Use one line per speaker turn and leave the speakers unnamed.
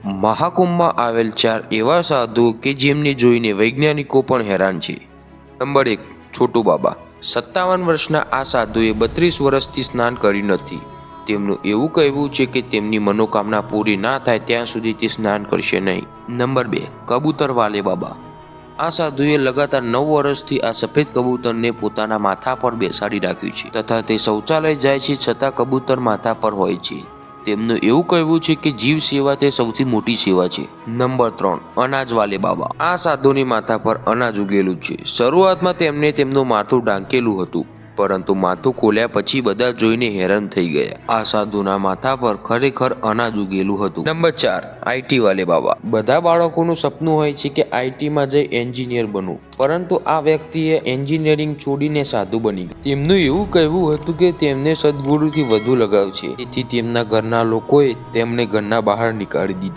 મહાકુંભમાં આવેલ 4 એવા સાધુઓ કે જેમને જોઈને વૈજ્ઞાનિકો પણ હેરાન છે. નંબર 1. છોટુ બાબા. 57 વર્ષના આ સાધુએ 32 વર્ષથી સ્નાન કર્યું નથી. તેમનું એવું કહેવું છે કે તેમની મનોકામના પૂરી ના થાય ત્યાં સુધી તે સ્નાન કરશે નહીં. નંબર 2. કબૂતર વાલે બાબા. આ સાધુએ લગાતાર 9 વર્ષથી આ સફેદ કબૂતરને પોતાના માથા પર બેસાડી રાખ્યું છે તથા તે શૌચાલય જાય છે છતાં કબૂતર માથા પર હોય છે. તેમનું એવું કહેવું છે કે જીવ સેવા તે સૌથી મોટી સેવા છે. નંબર 3. અનાજ વાલે બાબા. આ સાધુની માથા પર અનાજ ઉગેલું છે. શરૂઆતમાં તેમને તેમનું માથું ઢાંકેલું હતું, પરંતુ માથું ખોલ્યા પછી બધા જોઈને હેરાન થઈ ગયા. આ સાધુના માથા પર ખરેખર અનાજ ઉગેલું હતું. નંબર 4. આઈટી વાલે બાબા. બધા બાળકોનું સપનું હોય છે કે આઈટીમાં જઈ એન્જિનિયર બનવું, પરંતુ આ વ્યક્તિએ એન્જિનિયરિંગ છોડીને સાધુ બની ગયા. તેમનું એવું કહેવું હતું કે તેમને સદગુરુથી વધુ લગાવ છે, તેથી તેમના ઘરના લોકોએ તેમને ઘરના બહાર નીકાળી દીધા.